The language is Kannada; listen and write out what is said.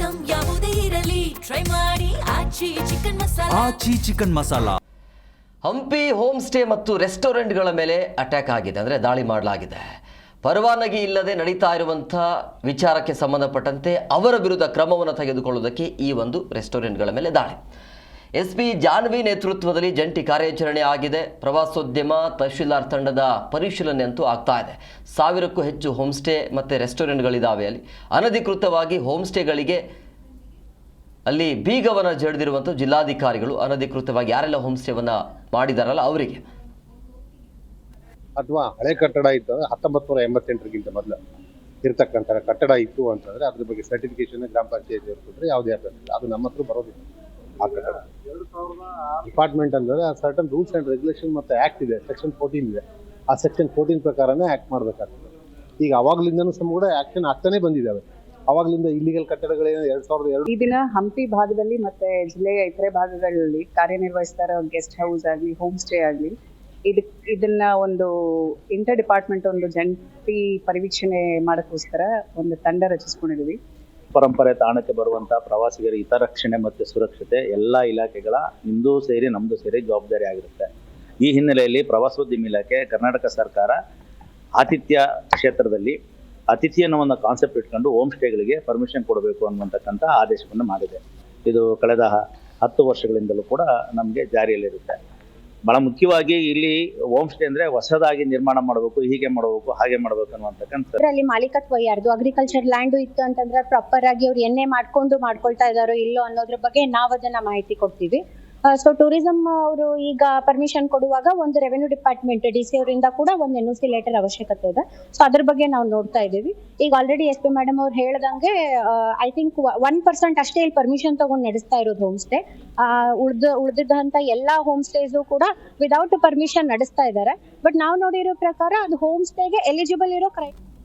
ಐಟಂ ಯಾವುದೇ ಇರಲಿ ಟ್ರೈ ಮಾಡಿ Aachi chicken masala. Hampi home stay ಮತ್ತು ರೆಸ್ಟೋರೆಂಟ್ಗಳ ಮೇಲೆ ಅಟ್ಯಾಕ್ ಆಗಿದೆ, ಅಂದರೆ ದಾಳಿ ಮಾಡಲಾಗಿದೆ. ಪರವಾನಗಿ ಇಲ್ಲದೆ ನಡೀತಾ ಇರುವಂಥ ವಿಚಾರಕ್ಕೆ ಸಂಬಂಧಪಟ್ಟಂತೆ ಅವರ ವಿರುದ್ಧ ಕ್ರಮವನ್ನು ತೆಗೆದುಕೊಳ್ಳುವುದಕ್ಕೆ ಈ ಒಂದು ರೆಸ್ಟೋರೆಂಟ್ಗಳ ಮೇಲೆ ದಾಳಿ. SP ಜಾನ್ವಿ ನೇತೃತ್ವದಲ್ಲಿ ಜಂಟಿ ಕಾರ್ಯಾಚರಣೆ ಆಗಿದೆ. ಪ್ರವಾಸೋದ್ಯಮ ತಹಶೀಲ್ದಾರ್ ತಂಡದ ಪರಿಶೀಲನೆ ಅಂತೂ ಆಗ್ತಾ ಇದೆ. 1000ಕ್ಕೂ ಹೆಚ್ಚು ಹೋಮ್ ಸ್ಟೇ ಮತ್ತು ರೆಸ್ಟೋರೆಂಟ್ಗಳಿದ್ದಾವೆ. ಅಲ್ಲಿ ಅನಧಿಕೃತವಾಗಿ ಹೋಮ್ ಸ್ಟೇಗಳಿಗೆ ಅಲ್ಲಿ ಬೀಗವನ್ನು ಜಡಿದಿರುವಂಥ ಜಿಲ್ಲಾಧಿಕಾರಿಗಳು ಅನಧಿಕೃತವಾಗಿ ಯಾರೆಲ್ಲ ಹೋಮ್ ಸ್ಟೇವನ್ನು ಮಾಡಿದಾರಲ್ಲ ಅವರಿಗೆ. ಅಥವಾ ಹಳೆ ಕಟ್ಟಡ ಇತ್ತು ಅಂದರೆ 1988ಗಿಂತ ಮೊದಲು ಇರ್ತಕ್ಕಂಥ ಕಟ್ಟಡ ಇತ್ತು ಅಂತಂದರೆ ಅದ್ರ ಬಗ್ಗೆ ಸರ್ಟಿಫಿಕೇಶನ್ ಗ್ರಾಮ ಪಂಚಾಯತ್ ಇರ್ತಂದ್ರೆ ಯಾವುದೇ ಅಭ್ಯರ್ಥಿ ಅದು ನಮ್ಮ ಹತ್ರ ಬರೋದಿಲ್ಲ. ಆ ಕಟ್ಟಡ ಡಿಪಾರ್ಟ್ಮೆಂಟ್ ಅಂದರೆ ಸರ್ಟನ್ ರೂಲ್ಸ್ ಆ್ಯಂಡ್ ರೆಗ್ಯುಲೇಷನ್ ಮತ್ತು ಆ್ಯಕ್ಟ್ ಇದೆ, ಸೆಕ್ಷನ್ 14 ಇದೆ. ಆ ಸೆಕ್ಷನ್ 14 ಪ್ರಕಾರನೇ ಆ್ಯಕ್ಟ್ ಮಾಡಬೇಕಾಗ್ತದೆ. ಈಗ ಅವಾಗಲಿಂದನೂ ಸಹ ಕೂಡ ಆ್ಯಕ್ಷನ್ ಆಗ್ತಾನೆ ಬಂದಿದ್ದಾವೆ. ಅವಾಗಲಿಂದ ಇಲ್ಲಿಗಲ್ ಕಟ್ಟಡಗಳೇನು 2002 ಈ ದಿನ ಹಂಪಿ ಭಾಗದಲ್ಲಿ ಮತ್ತೆ ಜಿಲ್ಲೆಯ ಇತರೆ ಭಾಗಗಳಲ್ಲಿ ಕಾರ್ಯನಿರ್ವಹಿಸ್ತಾ ಇರೋ ಗೆಸ್ಟ್ ಹೌಸ್ ಆಗಲಿ ಹೋಮ್ ಸ್ಟೇ ಆಗಲಿ ಇದನ್ನ ಒಂದು ಇಂಟರ್ ಡಿಪಾರ್ಟ್ಮೆಂಟ್ ಒಂದು ಜಂಟಿ ಪರಿವೀಕ್ಷಣೆ ಮಾಡೋಕ್ಕೋಸ್ಕರ ಒಂದು ತಂಡ ರಚಿಸ್ಕೊಂಡಿದ್ದೀವಿ. ಪರಂಪರೆ ತಾಣಕ್ಕೆ ಬರುವಂಥ ಪ್ರವಾಸಿಗರ ಹಿತರಕ್ಷಣೆ ಮತ್ತು ಸುರಕ್ಷತೆ ಎಲ್ಲ ಇಲಾಖೆಗಳ ನಿಮ್ಮದು ಸೇರಿ ನಮ್ಮದು ಸೇರಿ ಜವಾಬ್ದಾರಿ ಆಗಿರುತ್ತೆ. ಈ ಹಿನ್ನೆಲೆಯಲ್ಲಿ ಪ್ರವಾಸೋದ್ಯಮ ಇಲಾಖೆ ಕರ್ನಾಟಕ ಸರ್ಕಾರ ಆತಿಥ್ಯ ಕ್ಷೇತ್ರದಲ್ಲಿ ಅತಿಥಿ ಅನ್ನೋ ಒಂದು ಕಾನ್ಸೆಪ್ಟ್ ಇಟ್ಕೊಂಡು ಹೋಮ್ ಸ್ಟೇಗಳಿಗೆ ಪರ್ಮಿಷನ್ ಕೊಡಬೇಕು ಅನ್ನುವಂತಕ್ಕಂಥ ಆದೇಶವನ್ನು ಮಾಡಿದೆ. ಇದು ಕಳೆದ 10 ವರ್ಷಗಳಿಂದಲೂ ಕೂಡ ನಮಗೆ ಜಾರಿಯಲ್ಲಿರುತ್ತೆ. ಬಹಳ ಮುಖ್ಯವಾಗಿ ಇಲ್ಲಿ ಹೋಮ್ ಸ್ಟೇ ಅಂದ್ರೆ ಹೊಸದಾಗಿ ನಿರ್ಮಾಣ ಮಾಡಬೇಕು, ಹೀಗೆ ಮಾಡಬೇಕು, ಹಾಗೆ ಮಾಡಬೇಕು ಅನ್ನುವಂತಕ್ಕಂಥ ಅಲ್ಲಿ ಮಾಲೀಕತ್ವ ಯಾರ್ದು, ಅಗ್ರಿಕಲ್ಚರ್ ಲ್ಯಾಂಡ್ ಇತ್ತು ಅಂತಂದ್ರೆ ಪ್ರಾಪರ್ ಆಗಿ ಅವ್ರು ಎಣ್ಣೆ ಮಾಡ್ಕೊಳ್ತಾ ಇದಾರೋ ಇಲ್ಲೋ ಅನ್ನೋದ್ರ ಬಗ್ಗೆ ನಾವು ಅದನ್ನ ಮಾಹಿತಿ ಕೊಡ್ತೀವಿ. ಸೊ ಟೂರಿಸಂ ಅವರು ಈಗ ಪರ್ಮಿಷನ್ ಕೊಡುವಾಗ ಒಂದು ರೆವೆನ್ಯೂ ಡಿಪಾರ್ಟ್ಮೆಂಟ್ DC ಅವರಿಂದ ಕೂಡ ಒಂದು NOC ಲೆಟರ್ ಅವಶ್ಯಕತೆ ಇದೆ. ಸೊ ಅದ್ರ ಬಗ್ಗೆ ನಾವು ನೋಡ್ತಾ ಇದ್ದೀವಿ. ಈಗ ಆಲ್ರೆಡಿ SP ಮೇಡಮ್ ಅವ್ರು ಹೇಳ್ದಂಗೆ ಐ ಥಿಂಕ್ 1% ಅಷ್ಟೇ ಇಲ್ಲಿ ಪರ್ಮಿಷನ್ ತಗೊಂಡು ನಡೆಸ್ತಾ ಇರೋದು ಹೋಮ್ ಸ್ಟೇ. ಉಳಿದಂತ ಎಲ್ಲಾ ಹೋಮ್ ಸ್ಟೇಸು ಕೂಡ ವಿದೌಟ್ ಪರ್ಮಿಷನ್ ನಡೆಸ್ತಾ ಇದ್ದಾರೆ. ಬಟ್ ನಾವು ನೋಡಿರೋ ಪ್ರಕಾರ ಅದು ಹೋಮ್ ಸ್ಟೇಗೆ ಎಲಿಜಿಬಲ್ ಇರೋ